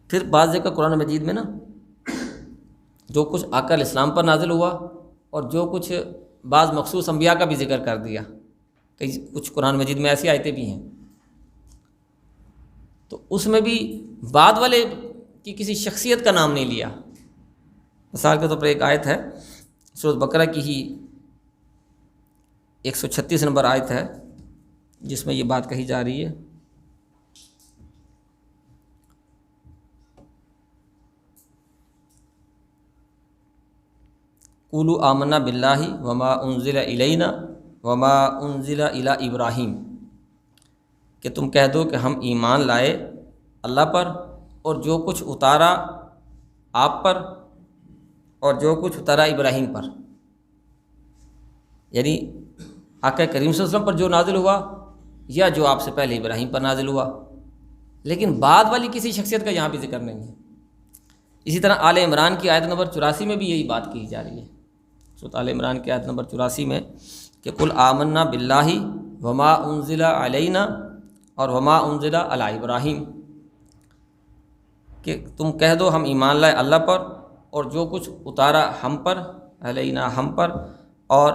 پھر بعض جگہ قرآن مجید میں نا جو کچھ آقا علیہ السلام پر نازل ہوا اور جو کچھ بعض مخصوص انبیاء کا بھی ذکر کر دیا، کچھ قرآن مجید میں ایسی آیتیں بھی ہیں، تو اس میں بھی بعد والے کی کسی شخصیت کا نام نہیں لیا۔ مثال کے طور پر ایک آیت ہے سورۃ بقرہ کی ہی 136 نمبر آیت ہے جس میں یہ بات کہی جا رہی ہے، قولوا آمنا باللہ وما انزل الینا وما انزل الی ابراہیم، کہ تم کہہ دو کہ ہم ایمان لائے اللہ پر اور جو کچھ اتارا آپ پر اور جو کچھ اتارا ابراہیم پر، یعنی آقا کریم صلی اللہ علیہ وسلم پر جو نازل ہوا یا جو آپ سے پہلے ابراہیم پر نازل ہوا، لیکن بعد والی کسی شخصیت کا یہاں بھی ذکر نہیں ہے۔ اسی طرح آل عمران کی آیت نمبر 84 میں بھی یہی بات کہی جا رہی ہے، سورۃ آل عمران کی آیت نمبر 84 میں کہ قل آمنا باللہ وما انزل علینا اور وما انزل علی ابراہیم، کہ تم کہہ دو ہم ایمان لائے اللہ پر اور جو کچھ اتارا ہم پر، علینا ہم پر، اور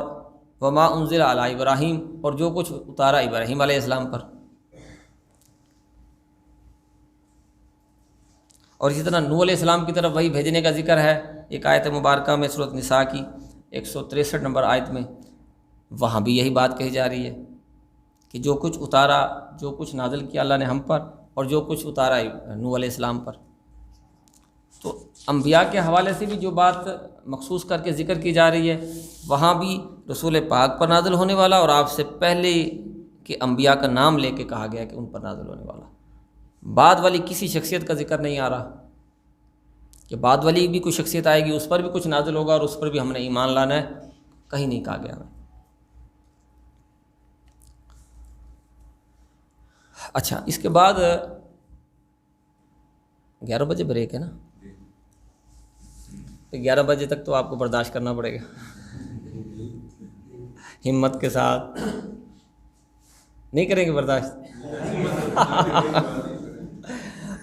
وما انزل علی ابراہیم اور جو کچھ اتارا ابراہیم علیہ السلام پر۔ اور اسی طرح نوح علیہ السلام کی طرف وہی بھیجنے کا ذکر ہے ایک آیت مبارکہ میں سورۃ نساء کی 163 نمبر آیت میں، وہاں بھی یہی بات کہی جا رہی ہے کہ جو کچھ اتارا، جو کچھ نازل کیا اللہ نے ہم پر اور جو کچھ اتارا نوح علیہ السلام پر۔ تو انبیاء کے حوالے سے بھی جو بات مخصوص کر کے ذکر کی جا رہی ہے، وہاں بھی رسول پاک پر نازل ہونے والا اور آپ سے پہلے کے انبیاء کا نام لے کے کہا گیا کہ ان پر نازل ہونے والا، بعد والی کسی شخصیت کا ذکر نہیں آ رہا کہ بعد والی بھی کوئی شخصیت آئے گی اس پر بھی کچھ نازل ہوگا اور اس پر بھی ہم نے ایمان لانا ہے، کہیں نہیں کہا گیا۔ اچھا، اس کے بعد 11 بجے بریک ہے نا، 11 بجے تک تو آپ کو برداشت کرنا پڑے گا ہمت کے ساتھ، نہیں کریں گے برداشت؟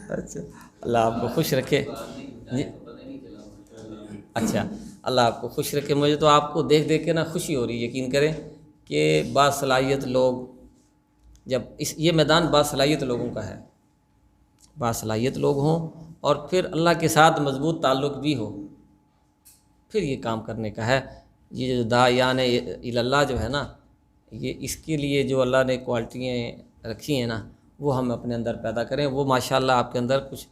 اچھا، اللہ آپ کو خوش رکھے جی۔ اچھا، اللہ آپ کو خوش رکھے۔ مجھے تو آپ کو دیکھ دیکھ کے نا خوشی ہو رہی ہے، یقین کریں کہ باصلاحیت لوگ، جب یہ میدان باصلاحیت لوگوں کا ہے، باصلاحیت لوگ ہوں اور پھر اللہ کے ساتھ مضبوط تعلق بھی ہو، پھر یہ کام کرنے کا ہے۔ یہ جو داعیان اللہ جو ہے نا، یہ اس کے لیے جو اللہ نے کوالٹیاں رکھی ہیں نا، وہ ہم اپنے اندر پیدا کریں۔ وہ ماشاءاللہ آپ کے اندر کچھ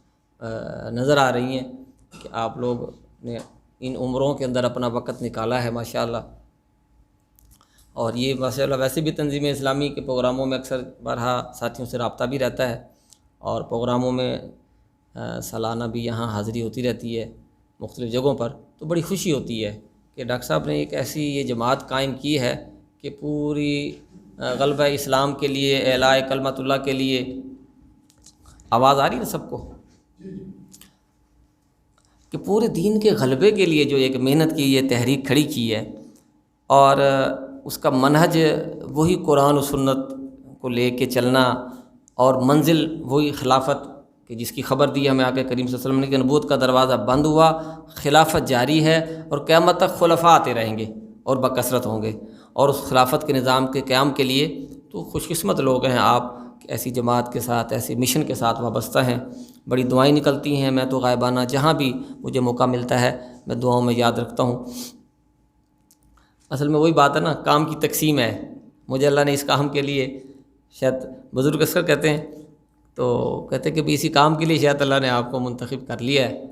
نظر آ رہی ہیں کہ آپ لوگ نے ان عمروں کے اندر اپنا وقت نکالا ہے ماشاءاللہ۔ اور یہ ماشاءاللہ ویسے بھی تنظیم اسلامی کے پروگراموں میں اکثر بارہا ساتھیوں سے رابطہ بھی رہتا ہے، اور پروگراموں میں سالانہ بھی یہاں حاضری ہوتی رہتی ہے مختلف جگہوں پر، تو بڑی خوشی ہوتی ہے کہ ڈاکٹر صاحب نے ایک ایسی یہ جماعت قائم کی ہے کہ پوری غلبہ اسلام کے لیے، اعلاء کلمت اللہ کے لیے، آواز آ رہی ہے سب کو، کہ پورے دین کے غلبے کے لیے جو ایک محنت کی، یہ تحریک کھڑی کی ہے، اور اس کا منہج وہی قرآن و سنت کو لے کے چلنا، اور منزل وہی خلافت کہ جس کی خبر دی ہمیں آقا کریم صلی اللہ علیہ وسلم نے کہ نبوت کا دروازہ بند ہوا، خلافت جاری ہے اور قیامت تک خلفاء آتے رہیں گے اور بکثرت ہوں گے، اور اس خلافت کے نظام کے قیام کے لیے تو خوش قسمت لوگ ہیں آپ کہ ایسی جماعت کے ساتھ، ایسے مشن کے ساتھ وابستہ ہیں۔ بڑی دعائیں نکلتی ہیں، میں تو غائبانہ جہاں بھی مجھے موقع ملتا ہے میں دعاؤں میں یاد رکھتا ہوں۔ اصل میں وہی بات ہے نا، کام کی تقسیم ہے، مجھے اللہ نے اس کام کے لیے، شاید بزرگ اکثر کہتے ہیں، تو کہتے ہیں کہ بھی اسی کام کے لیے شاید اللہ نے آپ کو منتخب کر لیا ہے،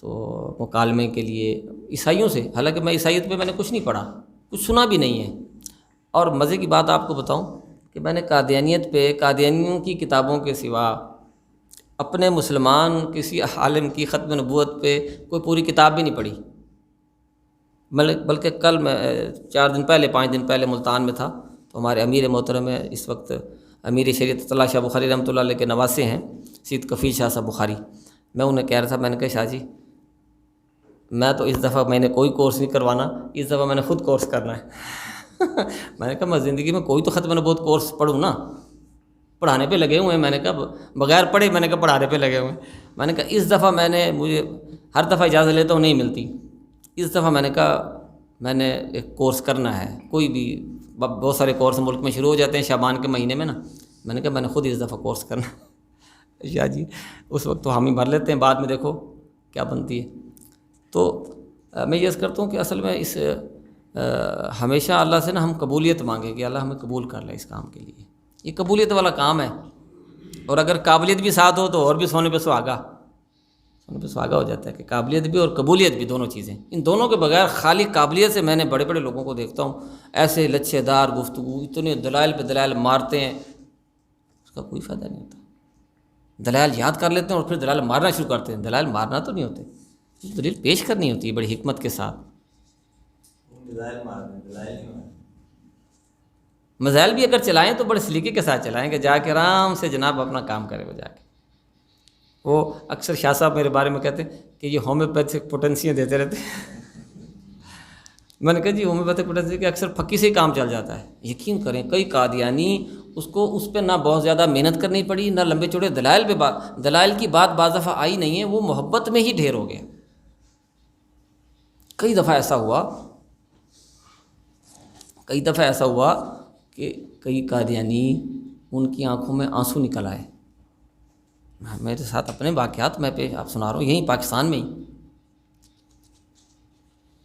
تو مکالمے کے لیے عیسائیوں سے، حالانکہ میں عیسائیت پہ میں نے کچھ نہیں پڑھا، کچھ سنا بھی نہیں ہے، اور مزے کی بات آپ کو بتاؤں کہ میں نے قادیانیت پہ، قادیانیوں کی کتابوں کے سوا اپنے مسلمان کسی عالم کی ختم نبوت پہ کوئی پوری کتاب بھی نہیں پڑھی، بلکہ کل میں 4 دن پہلے 5 دن پہلے ملتان میں تھا، تو ہمارے امیر محترم ہے اس وقت، امیر شریعت اللہ شاہ بخاری رحمۃ اللہ علیہ کے نواسے ہیں سید کفیل شاہ صاحب بخاری۔ میں انہیں کہہ رہا تھا، میں نے کہا شاہ جی میں تو اس دفعہ میں نے کوئی کورس نہیں کروانا، اس دفعہ میں نے خود کورس کرنا ہے میں نے کہا میں زندگی میں کوئی تو ختم نبوت کورس پڑھوں نا، پڑھانے پہ لگے ہوئے ہیں. میں نے کہا بغیر پڑھے، میں نے کہا پڑھانے پہ لگے ہوئے ہیں. میں نے کہا اس دفعہ مجھے ہر دفعہ اجازت لیتا ہوں نہیں ملتی، اس دفعہ میں نے کہا میں نے ایک کورس کرنا ہے. کوئی بھی بہت سارے کورس ملک میں شروع ہو جاتے ہیں شعبان کے مہینے میں نا. میں نے کہا میں نے خود اس دفعہ کورس کرنا ہے. شاہ جی اس وقت تو ہم ہی بھر لیتے ہیں، بعد میں دیکھو کیا بنتی ہے. تو میں یہ عرض کرتا ہوں کہ اصل میں ہمیشہ اللہ سے نا ہم قبولیت مانگیں کہ اللہ ہمیں قبول کر لے اس کام کے لیے. یہ قبولیت والا کام ہے، اور اگر قابلیت بھی ساتھ ہو تو اور بھی سونے پہ سہاگا ہو جاتا ہے کہ قابلیت بھی اور قبولیت بھی دونوں چیزیں. ان دونوں کے بغیر خالی قابلیت سے میں نے بڑے بڑے لوگوں کو دیکھتا ہوں ایسے لچھے دار گفتگو، اتنے دلائل پہ دلائل مارتے ہیں، اس کا کوئی فائدہ نہیں ہوتا. دلائل یاد کر لیتے ہیں اور پھر دلائل مارنا شروع کرتے ہیں. دلائل مارنا تو نہیں ہوتے، دلیل پیش کرنی ہوتی ہے بڑی حکمت کے ساتھ. مزائل بھی اگر چلائیں تو بڑے سلیقے کے ساتھ چلائیں کہ جا کے آرام سے جناب اپنا کام کرے وہ جا کے. وہ اکثر شاہ صاحب میرے بارے میں کہتے ہیں کہ یہ ہومیوپیتھک پوٹنسیاں دیتے رہتے ہیں. میں نے کہا جی ہومیوپیتھک پوٹنسی کے اکثر پھکی سے ہی کام چل جاتا ہے. یقین کریں کئی قادیانی اس پہ نہ بہت زیادہ محنت کرنی پڑی، نہ لمبے چوڑے دلائل کی بات بعض دفعہ آئی نہیں ہے، وہ محبت میں ہی ڈھیر ہو گیا. کئی دفعہ ایسا ہوا کہ کئی قادیانی ان کی آنکھوں میں آنسو نکل آئے. میرے ساتھ اپنے واقعات میں آپ سنا رہا ہوں، یہیں پاکستان میں ہی.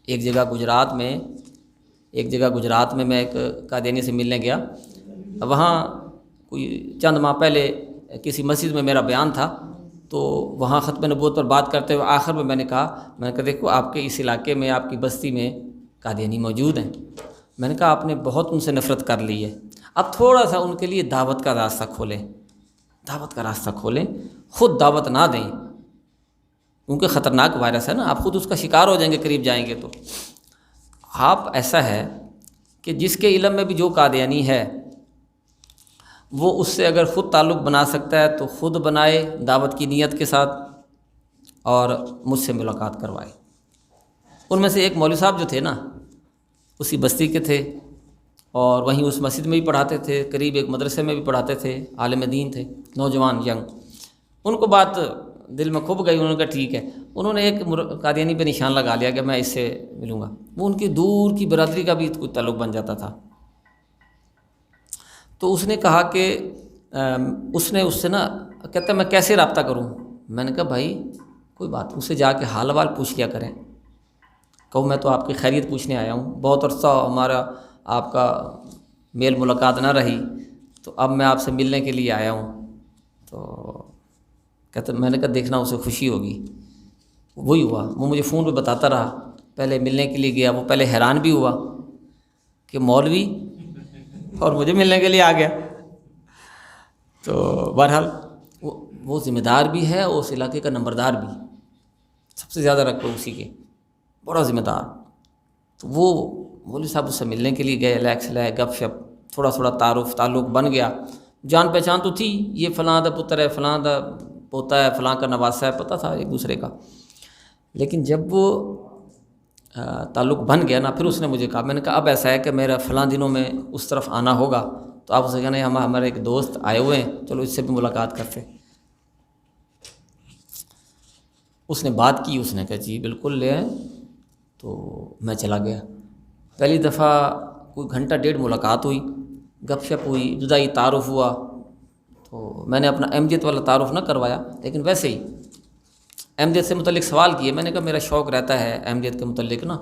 ایک جگہ گجرات میں ایک قادیانی سے ملنے گیا. وہاں کوئی چند ماہ پہلے کسی مسجد میں میرا بیان تھا، تو وہاں ختم نبوت پر بات کرتے ہوئے آخر میں نے کہا دیکھو آپ کے اس علاقے میں، آپ کی بستی میں قادیانی موجود ہیں. میں نے کہا آپ نے بہت ان سے نفرت کر لی ہے، اب تھوڑا سا ان کے لیے دعوت کا راستہ کھولیں. خود دعوت نہ دیں کیونکہ خطرناک وائرس ہے نا، آپ خود اس کا شکار ہو جائیں گے قریب جائیں گے. تو آپ ایسا ہے کہ جس کے علم میں بھی جو قادیانی ہے وہ اس سے اگر خود تعلق بنا سکتا ہے تو خود بنائے دعوت کی نیت کے ساتھ، اور مجھ سے ملاقات کروائے. ان میں سے ایک مولوی صاحب جو تھے نا اسی بستی کے تھے، اور وہیں اس مسجد میں بھی پڑھاتے تھے، قریب ایک مدرسے میں بھی پڑھاتے تھے، عالم دین تھے، نوجوان ینگ. ان کو بات دل میں کھب گئی. انہوں نے کہا ٹھیک ہے. انہوں نے ایک قادیانی پہ نشان لگا لیا کہ میں اس سے ملوں گا. وہ ان کی دور کی برادری کا بھی کوئی تعلق بن جاتا تھا. تو اس نے کہا کہ اس سے نا کہتا ہے میں کیسے رابطہ کروں. میں نے کہا بھائی کوئی بات، اس سے جا کے حال حوال پوچھ لیا کریں. کہوں میں تو آپ کی خیریت پوچھنے آیا ہوں، بہت عرصہ ہمارا آپ کا میل ملاقات نہ رہی، تو اب میں آپ سے ملنے کے لیے آیا ہوں. تو کہتے میں نے کہا دیکھنا اسے خوشی ہوگی. وہی ہوا، وہ مجھے فون پہ بتاتا رہا. پہلے ملنے کے لیے گیا، وہ پہلے حیران بھی ہوا کہ مولوی اور مجھے ملنے کے لیے آ گیا. تو بہرحال وہ ذمہ دار بھی ہے، اور اس علاقے کا نمبردار بھی، سب سے زیادہ رکھو اسی کے، بڑا ذمہ دار. تو وہ مولوی صاحب اس سے ملنے کے لیے گئے، لیکس لائے، گپ شپ، تھوڑا تھوڑا تعلق بن گیا. جان پہچان تو تھی، یہ فلاں دا پتر ہے، فلاں دا پوتا ہے، فلاں کا نواسا ہے، پتہ تھا ایک دوسرے کا. لیکن جب وہ تعلق بن گیا نا، پھر اس نے مجھے کہا، میں نے کہا اب ایسا ہے کہ میرا فلاں دنوں میں اس طرف آنا ہوگا، تو آپ اسے کہنا ہمارے ایک دوست آئے ہوئے ہیں، چلو اس سے بھی ملاقات کرتے. اس نے بات کی، اس نے کہا جی بالکل لے آئیں. تو میں چلا گیا. پہلی دفعہ کوئی گھنٹہ ڈیڑھ ملاقات ہوئی، گپ شپ ہوئی، ابتدائی تعارف ہوا. تو میں نے اپنا احمدیت والا تعارف نہ کروایا، لیکن ویسے ہی احمدیت سے متعلق سوال کیے. میں نے کہا میرا شوق رہتا ہے احمدیت کے متعلق نا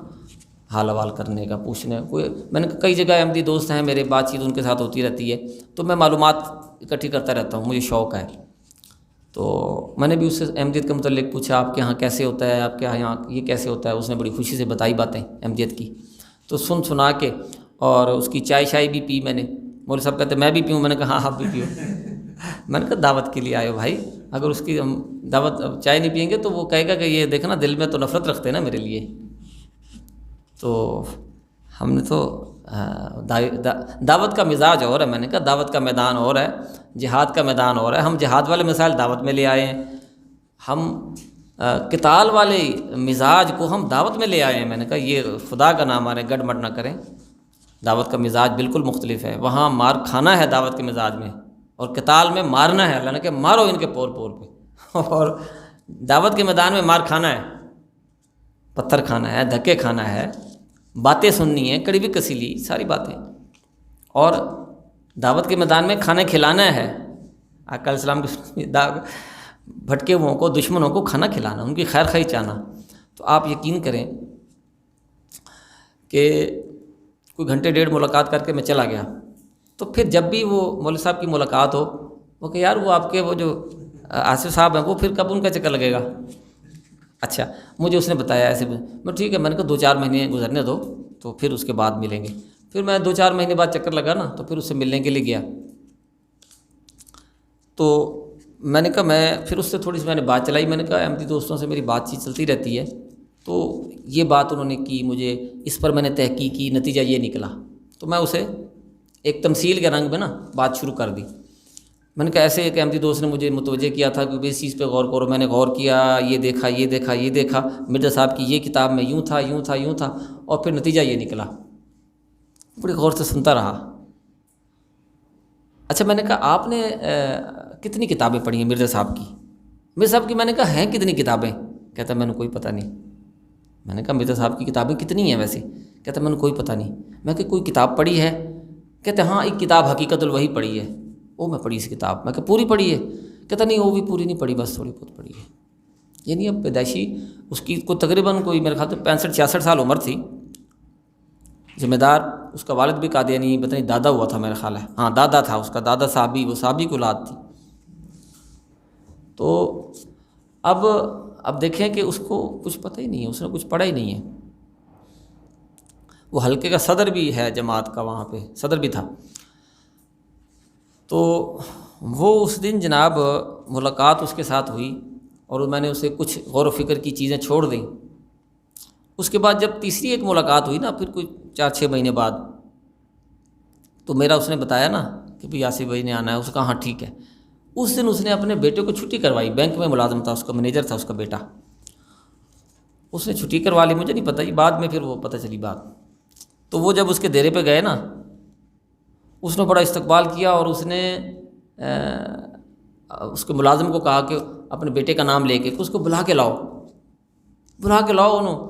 حال حوال کرنے کا، پوچھنے. میں نے کہا کئی جگہ احمدی دوست ہیں میرے، بات چیت ان کے ساتھ ہوتی رہتی ہے، تو میں معلومات اکٹھی کرتا رہتا ہوں، مجھے شوق ہے. تو میں نے بھی اس سے احمدیت کے متعلق پوچھا آپ کے یہاں کیسے ہوتا ہے، آپ کے یہاں یہ کیسے ہوتا ہے. اس نے بڑی خوشی سے بتائی باتیں احمدیت کی. تو سنا کے اور اس کی چائے شائے بھی پی میں نے. مولوی صاحب کہتے میں بھی پیوں. میں نے کہا ہاں آپ بھی پیو. میں نے کہا دعوت کے لیے آئے ہو بھائی، اگر اس کی ہم دعوت چائے نہیں پئیں گے تو وہ کہے گا کہ یہ دیکھنا دل میں تو نفرت رکھتے ہیں نا میرے لیے. تو ہم نے تو دعوت کا مزاج اور ہے. میں نے کہا دعوت کا میدان اور ہے، جہاد کا میدان اور ہے. ہم جہاد والے مسائل دعوت میں لے آئے ہیں، ہم قتال والے مزاج کو ہم دعوت میں لے آئے ہیں. میں نے کہا یہ خدا کا نام آرے گڑ مٹ نہ کریں. دعوت کا مزاج بالکل مختلف ہے. وہاں مار کھانا ہے دعوت کے مزاج میں، اور قتال میں مارنا ہے، اللہ نے کہ مارو ان کے پور پور پہ، اور دعوت کے میدان میں مار کھانا ہے، پتھر کھانا ہے، دھکے کھانا ہے، باتیں سننی ہے، کڑوی کسیلی ساری باتیں، اور دعوت کے میدان میں کھانا کھلانا ہے، آقا علیہ السلام کے بھٹکے ہوئوں کو، دشمنوں کو کھانا کھلانا، ان کی خیر خواہی چاہنا۔ تو آپ یقین کریں کہ کوئی گھنٹے ڈیڑھ ملاقات کر کے میں چلا گیا، تو پھر جب بھی وہ مولوی صاحب کی ملاقات ہو، وہ کہ یار وہ آپ کے وہ جو آصف صاحب ہیں وہ پھر کب ان کا چکر لگے گا؟ اچھا، مجھے اس نے بتایا ایسے، میں ٹھیک ہے، میں نے کہا 2-4 مہینے گزرنے دو تو پھر اس کے بعد ملیں گے۔ پھر میں 2-4 مہینے بعد چکر لگا نا، تو پھر اس سے ملنے کے لیے گیا، تو میں نے کہا میں پھر اس سے تھوڑی سی میں نے بات چلائی، میں نے کہا احمدی دوستوں سے میری بات چیت چلتی رہتی ہے، تو یہ بات انہوں نے کی، مجھے اس پر میں نے تحقیق کی، نتیجہ یہ نکلا، تو میں اسے ایک تمثیل کے رنگ میں نا بات شروع کر دی۔ میں نے کہا ایسے ایک احمدی دوست نے مجھے متوجہ کیا تھا کہ اس چیز پہ غور کرو، میں نے غور کیا، یہ دیکھا یہ دیکھا یہ دیکھا، مرزا صاحب کی یہ کتاب میں یوں تھا یوں تھا یوں تھا، اور پھر نتیجہ یہ نکلا۔ بڑی غور سے سنتا رہا۔ اچھا، میں نے کہا آپ نے کتنی کتابیں پڑھی ہیں مرزا صاحب کی؟ مرزا صاحب کی میں نے کہا ہیں کتنی کتابیں؟ کہتا میں نے کوئی پتہ نہیں۔ میں نے کہا مرزا صاحب کی کتابیں کتنی ہیں ویسے؟ کہتا میں نے کوئی پتہ نہیں۔ میں کہ کوئی کتاب پڑھی ہے؟ کہتے ہاں ایک کتاب حقیقت الوحی پڑھی ہے، وہ میں پڑھی اس کتاب۔ میں کہ پوری پڑھی ہے؟ کہتا نہیں وہ بھی پوری نہیں پڑھی، بس تھوڑی بہت پڑھی ہے۔ یعنی اب پیدائشی اس کی کو تقریباً کوئی میرے خیال سے 65-66 سال عمر تھی۔ ذمہ دار اس کا والد بھی قادیانی، پتہ نہیں دادا ہوا تھا میرا خیال ہے، ہاں دادا تھا اس کا، دادا صحابی، وہ صحابی کی اولاد تھی۔ تو اب دیکھیں کہ اس کو کچھ پتہ ہی نہیں ہے، اس نے کچھ پڑھا ہی نہیں ہے۔ وہ حلقے کا صدر بھی ہے جماعت کا، وہاں پہ صدر بھی تھا۔ تو وہ اس دن جناب ملاقات اس کے ساتھ ہوئی، اور میں نے اسے کچھ غور و فکر کی چیزیں چھوڑ دیں۔ اس کے بعد جب تیسری ایک ملاقات ہوئی نا، پھر کوئی 4-6 مہینے بعد، تو میرا اس نے بتایا نا کہ بھئی آصف بھائی نے آنا ہے، اس نے کہا ہاں ٹھیک ہے۔ اس دن اس نے اپنے بیٹے کو چھٹی کروائی، بینک میں ملازم تھا، اس کا مینیجر تھا اس کا بیٹا، اس نے چھٹی کروا لی، مجھے نہیں پتہ، یہ بعد میں پھر وہ پتہ چلی بات۔ تو وہ جب اس کے ڈیرے پہ گئے نا، اس نے بڑا استقبال کیا، اور اس نے اس کے ملازم کو کہا کہ اپنے بیٹے کا نام لے کے اس کو بلا کے لاؤ انہوں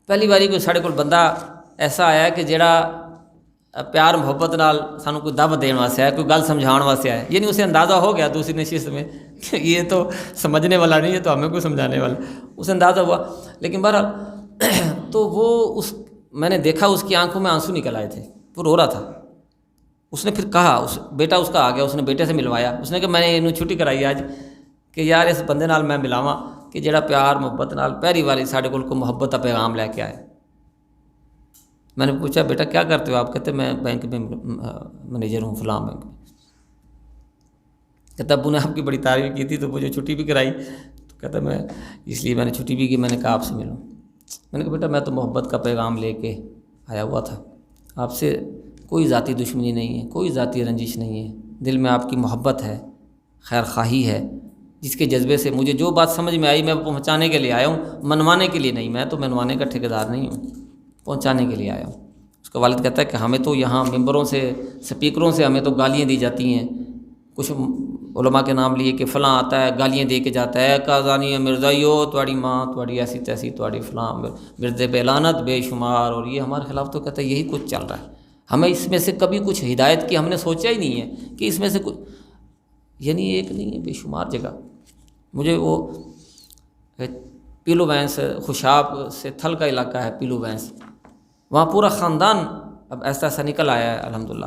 پہلی باری کوئی ساڑے کول بندہ ایسا آیا کہ جڑا پیار محبت نال سانو کوئی دعوت دین واسطے آیا، کوئی گل سمجھان واسطے آیا، یعنی اسے اندازہ ہو گیا دوسری نشست میں کہ یہ تو سمجھنے والا نہیں ہے، تو ہمیں کوئی سمجھانے والا، اسے اندازہ ہوا۔ لیکن بہرحال تو وہ میں نے دیکھا اس کی آنکھوں میں آنسو نکل آئے تھے، وہ رو رہا تھا۔ اس نے پھر کہا، بیٹا اس کا آ گیا، اس نے بیٹے سے ملوایا، اس نے کہا میں نے انہوں چھٹی کرائی آج کہ یار اس بندے نال میں ملاواں کہ جڑا پیار محبت نال پہلی والی ساڈے کول کو محبت کا پیغام لے کے آئے۔ میں نے پوچھا بیٹا کیا کرتے ہو آپ؟ کہتے میں بینک میں مینیجر ہوں، فلاں بینک میں۔ کہتا ابو نے آپ کی بڑی تعریف کی تھی تو مجھے چھٹی بھی کرائی، تو کہتا میں اس لیے میں نے چھٹی بھی کی، میں نے کہا آپ سے ملوں۔ میں نے کہا بیٹا میں تو محبت کا پیغام لے کے آیا ہوا تھا، آپ سے کوئی ذاتی دشمنی نہیں ہے، کوئی ذاتی رنجش نہیں ہے، دل میں آپ کی محبت ہے، خیر خواہی ہے، جس کے جذبے سے مجھے جو بات سمجھ میں آئی میں پہنچانے کے لیے آیا ہوں، منوانے کے لیے نہیں، میں تو منوانے کا ٹھیکیدار نہیں ہوں، پہنچانے کے لیے آیا ہوں۔ اس کا والد کہتا ہے کہ ہمیں تو یہاں ممبروں سے سپیکروں سے ہمیں تو گالیاں دی جاتی ہیں، کچھ علماء کے نام لیے کہ فلاں آتا ہے گالیاں دے کے جاتا ہے، قاضانی مرزائیو تواڑی ماں تواڑی ایسی تیسی تواڑی فلاں مرزے پہ لعنت بے شمار، اور یہ ہمارے خلاف تو کہتا ہے یہی کچھ چل رہا ہے، ہمیں اس میں سے کبھی کچھ ہدایت کی ہم نے سوچا ہی نہیں ہے کہ اس میں سے کچھ، یعنی ایک نہیں ہے بے شمار جگہ۔ مجھے وہ پیلو وینس خوشاب سے تھل کا علاقہ ہے پیلو وینس، وہاں پورا خاندان اب ایسا ایسا نکل آیا ہے الحمدللہ،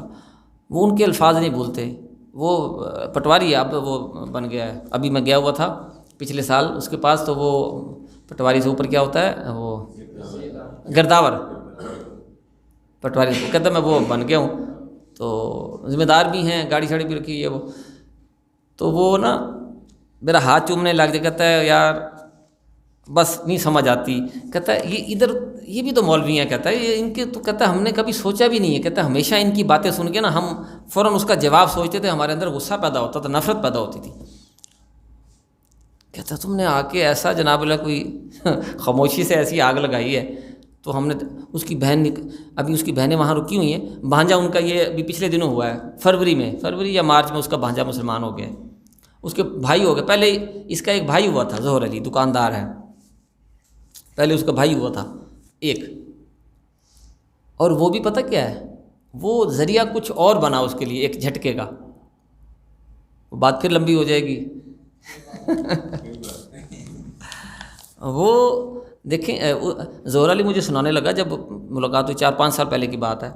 وہ ان کے الفاظ نہیں بولتے، وہ پٹواری ہے، اب وہ بن گیا ہے۔ ابھی میں گیا ہوا تھا پچھلے سال اس کے پاس، تو وہ پٹواری سے اوپر کیا ہوتا ہے وہ گرداور، پٹواری سے کہتا میں وہ بن گیا ہوں، تو ذمہ دار بھی ہیں، گاڑی شاڑی بھی رکھی ہے وہ، تو وہ نا میرا ہاتھ چومنے لگ جائے، کہتا ہے یار بس نہیں سمجھ آتی، کہتا ہے یہ ادھر یہ بھی تو مولوی ہیں، کہتا ہے یہ ان کے تو، کہتا ہے ہم نے کبھی سوچا بھی نہیں ہے، کہتا ہے ہمیشہ ان کی باتیں سن کے نا ہم فوراً اس کا جواب سوچتے تھے، ہمارے اندر غصہ پیدا ہوتا تھا، نفرت پیدا ہوتی تھی۔ کہتا ہے تم نے آ کے ایسا جناب اللہ کوئی خاموشی سے ایسی آگ لگائی ہے، تو ہم نے اس کی بہن ابھی اس کی بہنیں وہاں رکی ہوئی ہیں، بھانجا ان کا یہ ابھی پچھلے دنوں ہوا ہے، فروری یا مارچ میں اس کا بھانجا مسلمان ہو گیا ہے، اس کے بھائی ہو گئے۔ پہلے اس کا ایک بھائی ہوا تھا، ظہور علی دکاندار ہے، پہلے اس کا بھائی ہوا تھا ایک، اور وہ بھی پتہ کیا ہے، وہ ذریعہ کچھ اور بنا اس کے لیے ایک جھٹکے کا، وہ بات پھر لمبی ہو جائے گی۔ وہ دیکھیں ظہور علی مجھے سنانے لگا، جب ملاقات ہوئی 4-5 سال پہلے کی بات ہے،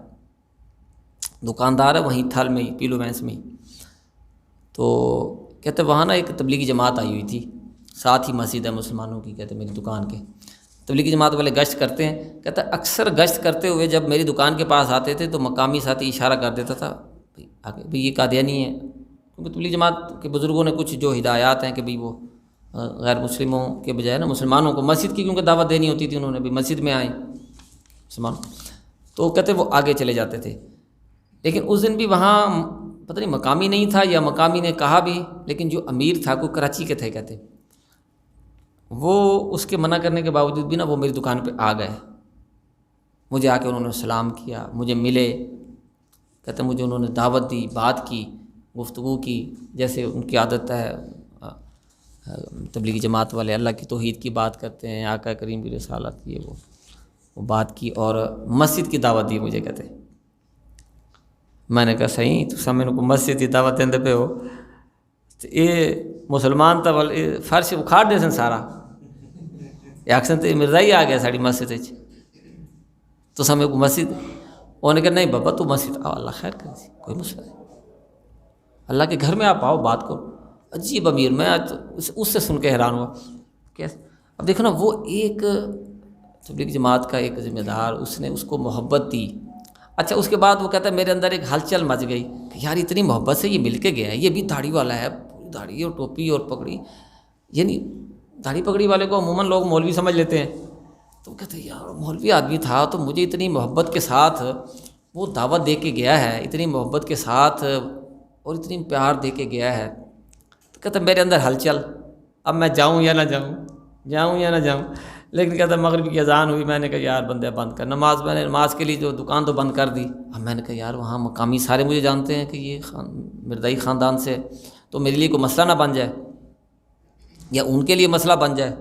دکاندار ہے وہیں تھل میں ہی، پیلو وینس میں ہی، تو کہتے وہاں نا ایک تبلیغی جماعت آئی ہوئی تھی، ساتھ ہی مسجد ہے مسلمانوں کی، کہتے میری دکان کے تبلیغی جماعت والے گشت کرتے ہیں، کہتا اکثر گشت کرتے ہوئے جب میری دکان کے پاس آتے تھے تو مقامی ساتھی اشارہ کر دیتا تھا آگے بھئی یہ قادیانی ہے، کیونکہ تبلیغی جماعت کے بزرگوں نے کچھ جو ہدایات ہیں کہ بھئی وہ غیر مسلموں کے بجائے نا مسلمانوں کو مسجد کی کیونکہ دعوت دینی ہوتی تھی، انہوں نے بھی مسجد میں آئیں مسلمان، تو کہتے وہ آگے چلے جاتے تھے۔ لیکن اس دن بھی وہاں پتہ نہیں مقامی نہیں تھا یا مقامی نے کہا بھی، لیکن جو امیر تھا کوئی کراچی کے تھے کہتے، وہ اس کے منع کرنے کے باوجود بھی نا وہ میری دکان پہ آ گئے، مجھے آ کے انہوں نے سلام کیا، مجھے ملے، کہتے مجھے انہوں نے دعوت دی، بات کی، گفتگو کی، جیسے ان کی عادت ہے تبلیغی جماعت والے اللہ کی توحید کی بات کرتے ہیں، آقا کریم کی رسالت کی وہ بات کی، اور مسجد کی دعوت دی مجھے، کہتے میں نے کہا صحیح تو سامنے کو مسجد کی دعوت دیندے پہ ہو، یہ مسلمان تا فرش اکھاڑ دے سن سارا، یہ آکسن تے مرزا ہی آ گیا ساڑی مسجد اچ، تو سامنے کو مسجد، انہوں نے کہا نہیں بابا تو مسجد آؤ، اللہ خیر کر دی، کوئی مسئلہ نہیں، اللہ کے گھر میں آپ آؤ بات کرو۔ عجیب امیر، میں آج اس سے سن کے حیران ہوا، کیسے؟ اب دیکھو نا وہ ایک تبلیغ جماعت کا ایک ذمہ دار، اس نے اس کو محبت دی۔ اچھا اس کے بعد وہ کہتا ہے میرے اندر ایک ہلچل مچ گئی کہ یار اتنی محبت سے یہ مل کے گیا ہے، یہ بھی داڑھی والا ہے، داڑھی اور ٹوپی اور پگڑی، یعنی داڑھی پگڑی والے کو عموماً لوگ مولوی سمجھ لیتے ہیں، تو کہتے ہیں یار مولوی آدمی تھا تو مجھے اتنی محبت کے ساتھ وہ دعوت دے کے گیا ہے، اتنی محبت کے ساتھ اور اتنی پیار دے کے گیا ہے، تو کہتا میرے اندر ہلچل، اب میں جاؤں یا نہ جاؤں، لیکن کہتا مغرب کی اذان ہوئی، میں نے کہا یار بندے بند کر نماز، میں نے نماز کے لیے جو دکان تو بند کر دی، اب میں نے کہا یار وہاں مقامی سارے مجھے جانتے ہیں کہ یہ مردائی خاندان سے، تو میرے لیے کوئی مسئلہ نہ بن جائے یا ان کے لیے مسئلہ بن جائے،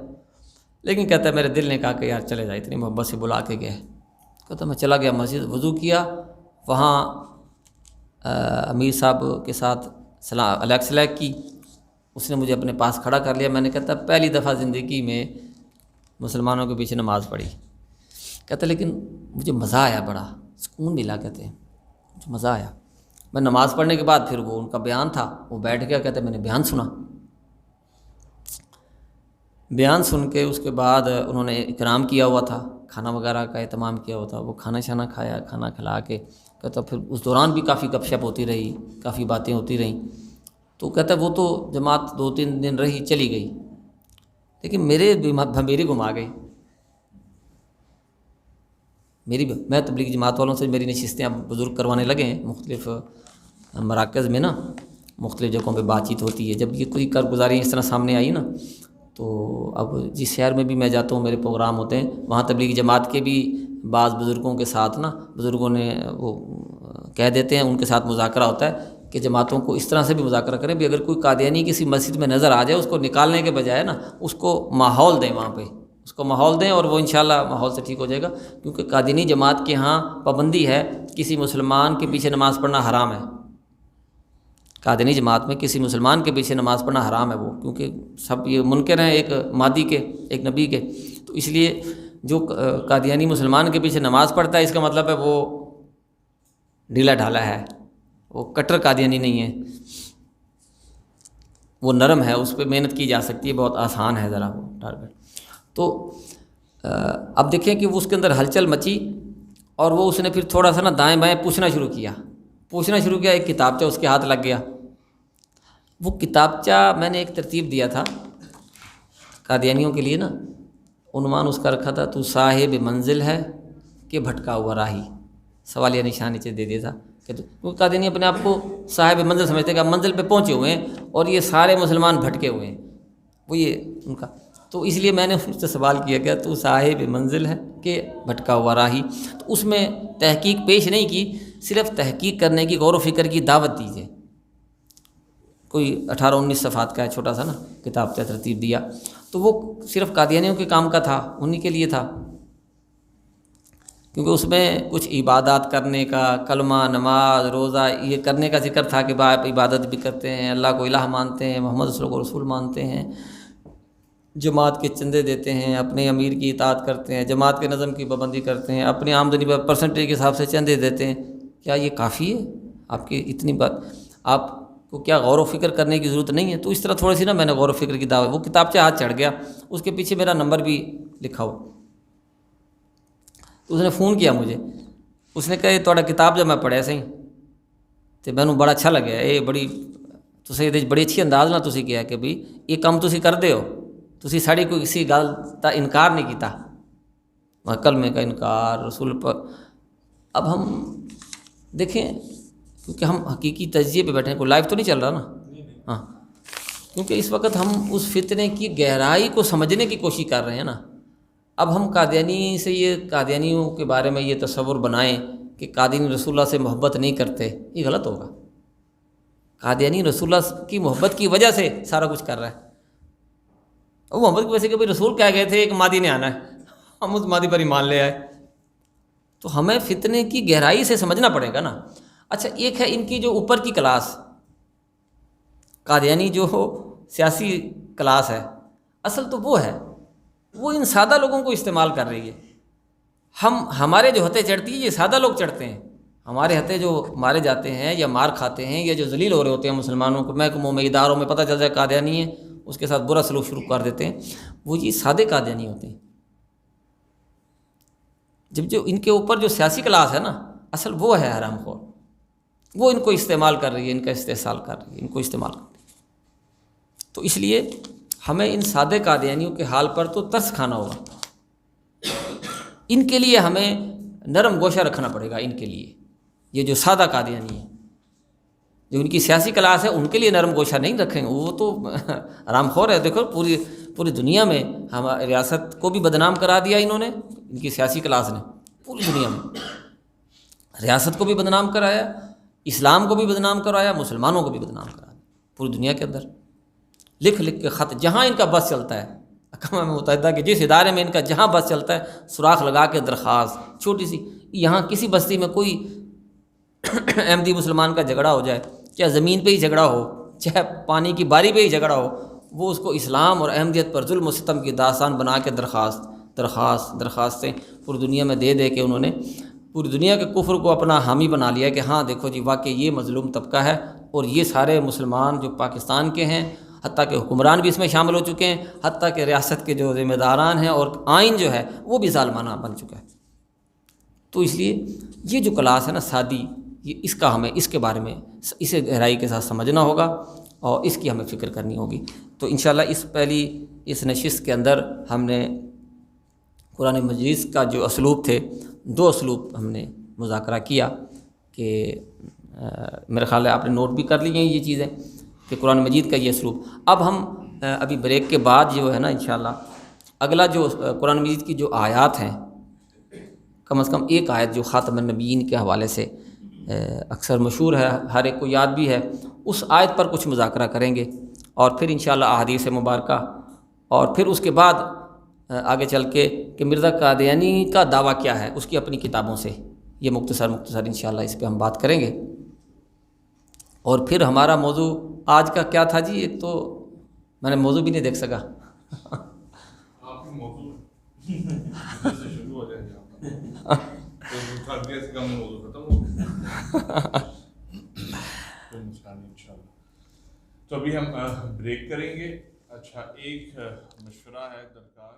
لیکن کہتا ہے میرے دل نے کہا کہ یار چلے جائے، اتنی محبت سے بلا کے گئے، کہتا میں چلا گیا مسجد، وضو کیا، وہاں امیر صاحب کے ساتھ علیک سلیک کی، اس نے مجھے اپنے پاس کھڑا کر لیا، میں نے کہتا پہلی دفعہ زندگی میں مسلمانوں کے پیچھے نماز پڑھی، کہتا لیکن مجھے مزہ آیا، بڑا سکون ملا، کہتے ہیں مجھے مزہ آیا، میں نماز پڑھنے کے بعد پھر وہ ان کا بیان تھا، وہ بیٹھ گیا، کہتے میں نے بیان سنا، بیان سن کے اس کے بعد انہوں نے اکرام کیا ہوا تھا، کھانا وغیرہ کا اہتمام کیا ہوا تھا، وہ کھانا شانا کھایا، کھانا کھلا کے کہتا پھر اس دوران بھی کافی گپ شپ ہوتی رہی، کافی باتیں ہوتی رہیں، تو کہتا وہ تو جماعت 2-3 دن رہی چلی گئی، لیکن میرے بھنبیری گھما گئی، میں تبلیغ جماعت والوں سے میری نشستیں اب بزرگ کروانے لگے ہیں، مختلف مراکز میں نا مختلف جگہوں پہ بات چیت ہوتی ہے، جب یہ کوئی کارگزاری اس طرح سامنے آئی نا، تو اب جس شہر میں بھی میں جاتا ہوں میرے پروگرام ہوتے ہیں، وہاں تبلیغ جماعت کے بھی بعض بزرگوں کے ساتھ نا، بزرگوں نے وہ کہہ دیتے ہیں، ان کے ساتھ مذاکرہ ہوتا ہے کہ جماعتوں کو اس طرح سے بھی مذاکرہ کریں بھی اگر کوئی قادیانی کسی مسجد میں نظر آ جائے، اس کو نکالنے کے بجائے نا اس کو ماحول دیں، وہاں پہ اس کو ماحول دیں، اور وہ انشاءاللہ ماحول سے ٹھیک ہو جائے گا، کیونکہ قادیانی جماعت کے ہاں پابندی ہے کسی مسلمان کے پیچھے نماز پڑھنا حرام ہے، قادیانی جماعت میں کسی مسلمان کے پیچھے نماز پڑھنا حرام ہے، وہ کیونکہ سب یہ منکر ہیں، ایک مادی کے ایک نبی کے، تو اس لیے جو قادیانی مسلمان کے پیچھے نماز پڑھتا ہے اس کا مطلب ہے وہ ڈھیلا ڈھالا ہے، وہ کٹر قادیانی نہیں ہے، وہ نرم ہے، اس پہ محنت کی جا سکتی ہے، بہت آسان ہے ذرا وہ ٹارگٹ۔ تو اب دیکھیں کہ وہ اس کے اندر ہلچل مچی، اور وہ اس نے پھر تھوڑا سا نا دائیں بائیں پوچھنا شروع کیا، ایک کتابچہ اس کے ہاتھ لگ گیا، وہ کتابچہ میں نے ایک ترتیب دیا تھا قادیانیوں کے لیے نا، عنوان اس کا رکھا تھا تو صاحب منزل ہے کہ بھٹکا ہوا راہی، سوالیہ نشان نیچے دے دیا تھا کہ تو قادیانی اپنے آپ کو صاحب منزل سمجھتے کہ آپ منزل پہ پہنچے ہوئے ہیں اور یہ سارے مسلمان بھٹکے ہوئے ہیں، وہ یہ ان کا، تو اس لیے میں نے اس سے سوال کیا کہ تو صاحب منزل ہے کہ بھٹکا ہوا راہی، تو اس میں تحقیق پیش نہیں کی، صرف تحقیق کرنے کی، غور و فکر کی دعوت دیجیے۔ کوئی 18-19 صفحات کا ہے، چھوٹا سا نا کتاب کا ترتیب دیا، تو وہ صرف قادیانیوں کے کام کا تھا، انہی کے لیے تھا، کیونکہ اس میں کچھ عبادات کرنے کا، کلمہ، نماز، روزہ، یہ کرنے کا ذکر تھا کہ آپ عبادت بھی کرتے ہیں، اللہ کو الہ مانتے ہیں، محمد صلی اللہ علیہ وسلم کو رسول مانتے ہیں، جماعت کے چندے دیتے ہیں، اپنے امیر کی اطاعت کرتے ہیں، جماعت کے نظم کی پابندی کرتے ہیں، اپنی آمدنی پر پرسنٹیج کے حساب سے چندے دیتے ہیں۔ کیا یہ کافی ہے آپ کی اتنی بات؟ آپ کو کیا غور و فکر کرنے کی ضرورت نہیں ہے؟ تو اس طرح تھوڑی سی نا میں نے غور و فکر کی دعوت، وہ کتابچہ ہاتھ چڑھ گیا، اس کے پیچھے میرا نمبر بھی لکھا ہو۔ تو اس نے فون کیا مجھے، اس نے کہا یہ تھوڑا کتاب جب میں پڑھیا سی تو میں بڑا اچھا لگیا، یہ بڑی بڑی اچھی انداز نہ تسی کیا کہ بھئی یہ کام تسی کردے ہو، تسی ساڑی کوئی کسی گل کا انکار نہیں کیتا، کلمے کا انکار، رسول پر۔ اب ہم دیکھیں، کیونکہ ہم حقیقی تجزیے پہ بیٹھے ہیں، کوئی لائیو تو نہیں چل رہا نا، ہاں، کیونکہ اس وقت ہم اس فتنے کی گہرائی کو سمجھنے کی کوشش کر رہے ہیں نا۔ اب ہم قادیانی سے قادیانیوں کے بارے میں یہ تصور بنائیں کہ قادیانی رسول اللہ سے محبت نہیں کرتے، یہ غلط ہوگا۔ قادیانی رسول اللہ کی محبت کی وجہ سے سارا کچھ کر رہا ہے، وہ محبت کی وجہ سے کہ بھائی رسول کہہ گئے تھے ایک مادی نے آنا ہے، ہم اس مادی پر ایمان لے آئے۔ تو ہمیں فتنے کی گہرائی سے سمجھنا پڑے گا نا۔ اچھا، ایک ہے ان کی جو اوپر کی کلاس، قادیانی جو سیاسی کلاس ہے، اصل تو وہ ہے، وہ ان سادہ لوگوں کو استعمال کر رہی ہے۔ ہمارے جو ہتھے چڑھتی ہیں یہ سادہ لوگ چڑھتے ہیں، ہمارے ہتھے جو مارے جاتے ہیں یا مار کھاتے ہیں یا جو ذلیل ہو رہے ہوتے ہیں مسلمانوں کو، محکموں میں، اداروں میں پتہ چل جائے قادیانی ہے، اس کے ساتھ برا سلوک شروع کر دیتے ہیں، وہ یہ سادے قادیانی ہوتے ہیں۔ جب جو ان کے اوپر جو سیاسی کلاس ہے نا، اصل وہ ہے حرام خور، وہ ان کو استعمال کر رہی ہے، ان کا استحصال کر رہی ہے، ان کو استعمال کر رہی ہے۔ تو اس لیے ہمیں ان سادے قادیانیوں کے حال پر تو ترس کھانا ہوگا، ان کے لیے ہمیں نرم گوشہ رکھنا پڑے گا۔ ان کے لیے یہ جو سادہ قادیانی ہے، جو ان کی سیاسی کلاس ہے، ان کے لیے نرم گوشہ نہیں رکھیں گے، وہ تو حرام خور ہے۔ دیکھو پوری دنیا میں ہماری ریاست کو بھی بدنام کرا دیا انہوں نے، ان کی سیاسی کلاس نے، پوری دنیا میں ریاست کو بھی بدنام کرایا، اسلام کو بھی بدنام کرایا، مسلمانوں کو بھی بدنام کرایا، پوری دنیا کے اندر لکھ لکھ کے خط، جہاں ان کا بس چلتا ہے، اقوام متحدہ کے جس ادارے میں ان کا جہاں بس چلتا ہے، سوراخ لگا کے درخواست چھوٹی سی، یہاں کسی بستی میں کوئی احمدی مسلمان کا جھگڑا ہو جائے، چاہے زمین پہ ہی جھگڑا ہو، چاہے پانی کی باری پہ ہی جھگڑا ہو، وہ اس کو اسلام اور احمدیت پر ظلم و ستم کی داستان بنا کے درخواستیں پوری دنیا میں دے دے کے انہوں نے پوری دنیا کے کفر کو اپنا حامی بنا لیا کہ ہاں دیکھو جی واقعی یہ مظلوم طبقہ ہے، اور یہ سارے مسلمان جو پاکستان کے ہیں، حتیٰ کہ حکمران بھی اس میں شامل ہو چکے ہیں، حتیٰ کہ ریاست کے جو ذمہ داران ہیں، اور آئین جو ہے وہ بھی ظالمانہ بن چکا ہے۔ تو اس لیے یہ جو کلاس ہے نا سادی، یہ اس کا ہمیں اس کے بارے میں اسے گہرائی کے ساتھ سمجھنا ہوگا اور اس کی ہمیں فکر کرنی ہوگی۔ تو انشاءاللہ اس نشست کے اندر ہم نے قرآن مجید کا جو اسلوب تھے، 2 اسلوب ہم نے مذاکرہ کیا، کہ میرے خیال ہے آپ نے نوٹ بھی کر لی ہیں یہ چیزیں، کہ قرآن مجید کا یہ اسلوب۔ اب ہم ابھی بریک کے بعد جو ہے نا انشاءاللہ اگلا جو قرآن مجید کی جو آیات ہیں، کم از کم ایک آیت جو خاتم النبیین کے حوالے سے اکثر مشہور ہے، ہر ایک کو یاد بھی ہے، اس آیت پر کچھ مذاکرہ کریں گے، اور پھر انشاءاللہ احادیث مبارکہ، اور پھر اس کے بعد آگے چل کے کہ مرزا قادیانی کا دعویٰ کیا ہے اس کی اپنی کتابوں سے، یہ مختصر انشاءاللہ اس پہ ہم بات کریں گے۔ اور پھر ہمارا موضوع آج کا کیا تھا جی؟ ایک تو میں نے موضوع بھی نہیں دیکھ سکا۔ آپ کی موضوع سے شروع ہو جائے گا، موضوع ختم ہو گیا، انشاءاللہ۔ تو ابھی ہم بریک کریں گے۔ اچھا، ایک مشورہ ہے درکار۔